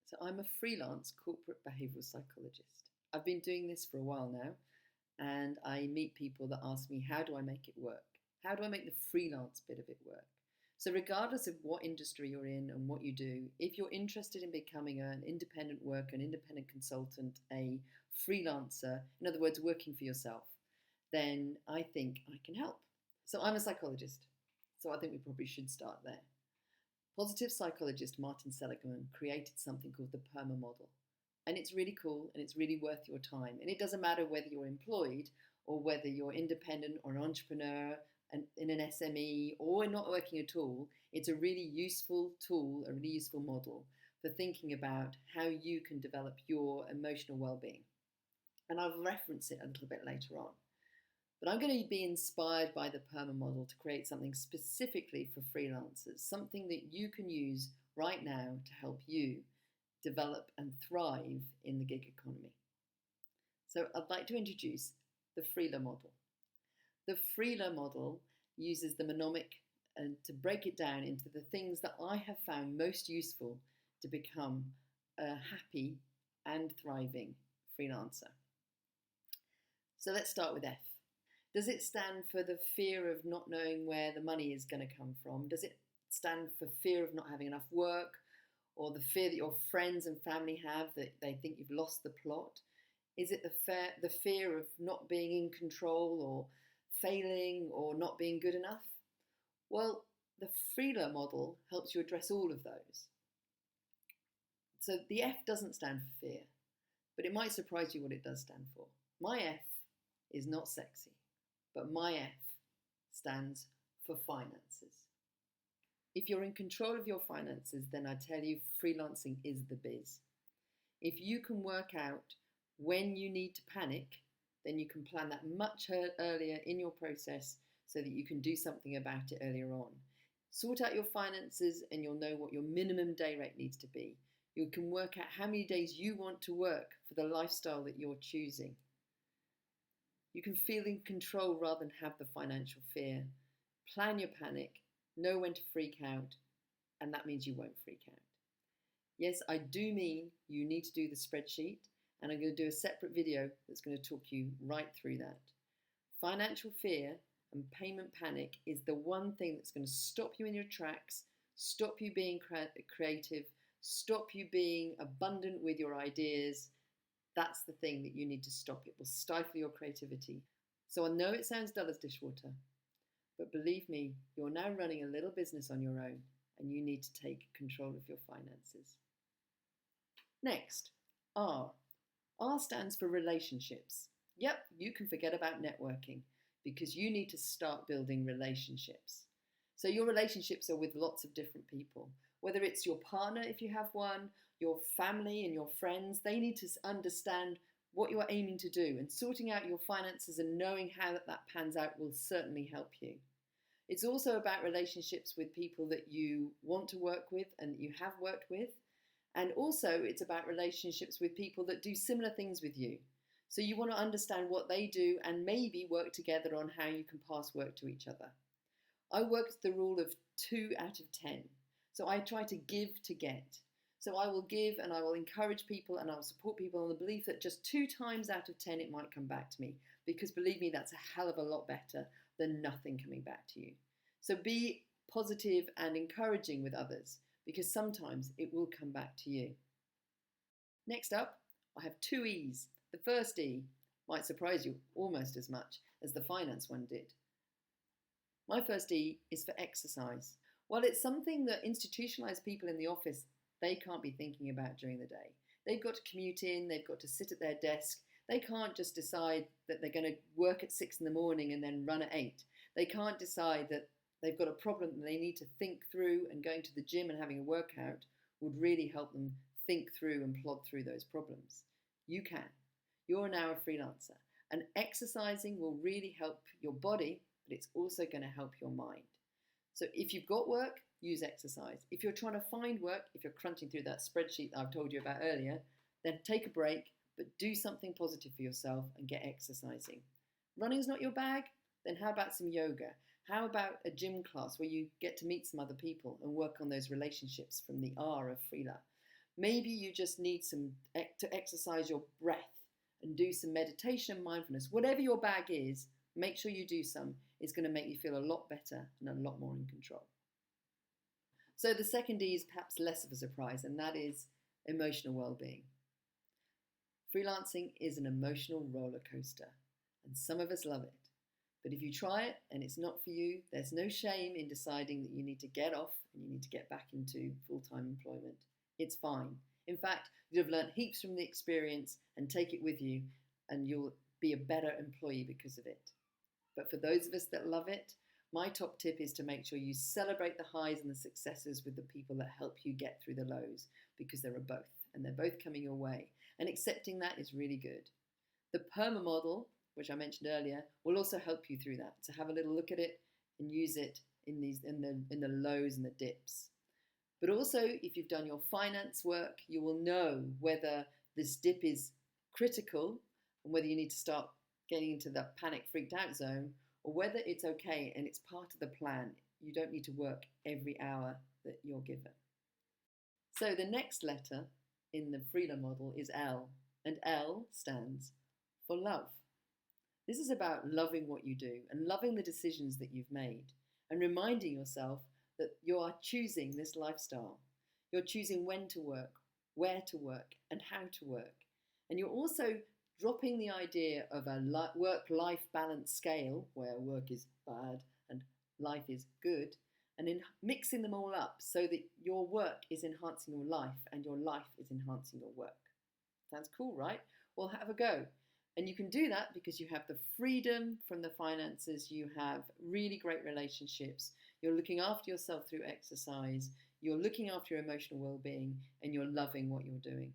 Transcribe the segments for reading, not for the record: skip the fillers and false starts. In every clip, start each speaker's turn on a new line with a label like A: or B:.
A: So I'm a freelance corporate behavioral psychologist. I've been doing this for a while now, and I meet people that ask me, how do I make it work? How do I make the freelance bit of it work? So regardless of what industry you're in and what you do, if you're interested in becoming an independent worker, an independent consultant, a freelancer, in other words, working for yourself, then I think I can help. So I'm a psychologist, so I think we probably should start there. Positive psychologist Martin Seligman created something called the PERMA model. And it's really cool and it's really worth your time. And it doesn't matter whether you're employed or whether you're independent or an entrepreneur and in an SME or not working at all. It's a really useful tool, a really useful model for thinking about how you can develop your emotional well-being. And I'll reference it a little bit later on. But I'm going to be inspired by the PERMA model to create something specifically for freelancers, something that you can use right now to help you develop and thrive in the gig economy. So I'd like to introduce the FREELA model. The FREELA model uses the mnemonic and to break it down into the things that I have found most useful to become a happy and thriving freelancer. So let's start with F. Does it stand for the fear of not knowing where the money is going to come from? Does it stand for fear of not having enough work, or the fear that your friends and family have that they think you've lost the plot? Is it the fear of not being in control or failing or not being good enough? Well, the FREELA model helps you address all of those. So the F doesn't stand for fear, but it might surprise you what it does stand for. My F is not sexy. But my F stands for finances. If you're in control of your finances, then I tell you, freelancing is the biz. If you can work out when you need to panic, then you can plan that much earlier in your process so that you can do something about it earlier on. Sort out your finances and you'll know what your minimum day rate needs to be. You can work out how many days you want to work for the lifestyle that you're choosing. You can feel in control rather than have the financial fear. Plan your panic, know when to freak out, and that means you won't freak out. Yes, I do mean you need to do the spreadsheet, and I'm going to do a separate video that's going to talk you right through that. Financial fear and payment panic is the one thing that's going to stop you in your tracks, stop you being creative, stop you being abundant with your ideas. That's the thing that you need to stop. It will stifle your creativity. So I know it sounds dull as dishwater, but believe me, you're now running a little business on your own and you need to take control of your finances. Next, R. R stands for relationships. Yep, you can forget about networking because you need to start building relationships. So your relationships are with lots of different people, whether it's your partner if you have one, your family and your friends. They need to understand what you're aiming to do, and sorting out your finances and knowing how that pans out will certainly help you. It's also about relationships with people that you want to work with and that you have worked with. And also it's about relationships with people that do similar things with you. So you want to understand what they do and maybe work together on how you can pass work to each other. I work the rule of 2 out of 10. So I try to give to get. So I will give and I will encourage people and I will support people on the belief that just 2 times out of 10 it might come back to me. Because believe me, that's a hell of a lot better than nothing coming back to you. So be positive and encouraging with others because sometimes it will come back to you. Next up, I have 2 E's. The first E might surprise you almost as much as the finance one did. My first E is for exercise. While it's something that institutionalized people in the office, they can't be thinking about during the day. They've got to commute in, they've got to sit at their desk. They can't just decide that they're going to work at 6 in the morning and then run at 8. They can't decide that they've got a problem that they need to think through, and going to the gym and having a workout would really help them think through and plod through those problems. You can. You're now a freelancer, and exercising will really help your body, but it's also going to help your mind. So if you've got work, use exercise. If you're trying to find work, if you're crunching through that spreadsheet that I've told you about earlier, then take a break, but do something positive for yourself and get exercising. Running's not your bag? Then how about some yoga? How about a gym class where you get to meet some other people and work on those relationships from the R of FREELA? Maybe you just need to exercise your breath and do some meditation and mindfulness. Whatever your bag is, make sure you do some. It's going to make you feel a lot better and a lot more in control. So the second D is perhaps less of a surprise, and that is emotional well-being. Freelancing is an emotional roller coaster, and some of us love it. But if you try it and it's not for you, there's no shame in deciding that you need to get off and you need to get back into full-time employment. It's fine. In fact, you'll have learned heaps from the experience and take it with you, and you'll be a better employee because of it. But for those of us that love it, my top tip is to make sure you celebrate the highs and the successes with the people that help you get through the lows, because there are both, and they're both coming your way. And accepting that is really good. The PERMA model, which I mentioned earlier, will also help you through that. So have a little look at it and use it in the lows and the dips. But also, if you've done your finance work, you will know whether this dip is critical and whether you need to start getting into that panic freaked out zone, or whether it's okay and it's part of the plan. You don't need to work every hour that you're given. So the next letter in the FREELA model is L, and L stands for love. This is about loving what you do and loving the decisions that you've made, and reminding yourself that you are choosing this lifestyle. You're choosing when to work, where to work, and how to work. And you're also dropping the idea of a work-life balance scale where work is bad and life is good, and in mixing them all up so that your work is enhancing your life and your life is enhancing your work. Sounds cool, right? Well, have a go. And you can do that because you have the freedom from the finances, you have really great relationships, you're looking after yourself through exercise, you're looking after your emotional well-being, and you're loving what you're doing.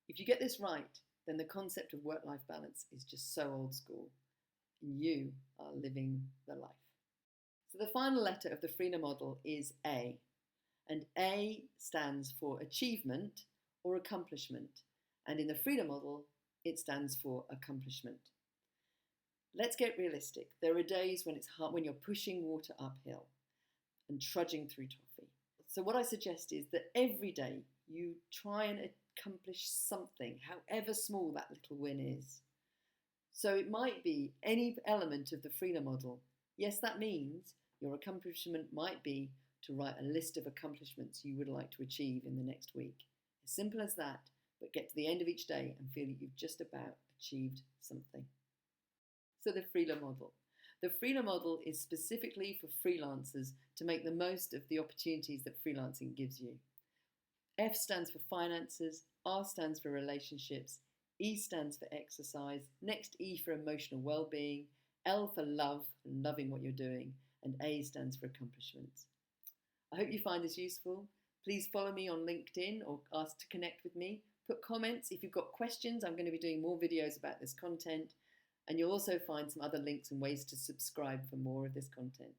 A: If you get this right, then the concept of work-life balance is just so old school, and you are living the life. So the final letter of the FREELA model is A, and A stands for achievement or accomplishment. And in the FREELA model, it stands for accomplishment. Let's get realistic. There are days when it's hard, when you're pushing water uphill and trudging through toffee. So what I suggest is that every day you try and accomplish something, however small that little win is. So it might be any element of the FREELA model. Yes, that means your accomplishment might be to write a list of accomplishments you would like to achieve in the next week. As simple as that. But get to the end of each day and feel that you've just about achieved something. So the FREELA model. The FREELA model is specifically for freelancers to make the most of the opportunities that freelancing gives you. F stands for finances, R stands for relationships, E stands for exercise, next E for emotional well-being, L for love and loving what you're doing, and A stands for accomplishments. I hope you find this useful. Please follow me on LinkedIn or ask to connect with me. Put comments. If you've got questions, I'm going to be doing more videos about this content, and you'll also find some other links and ways to subscribe for more of this content.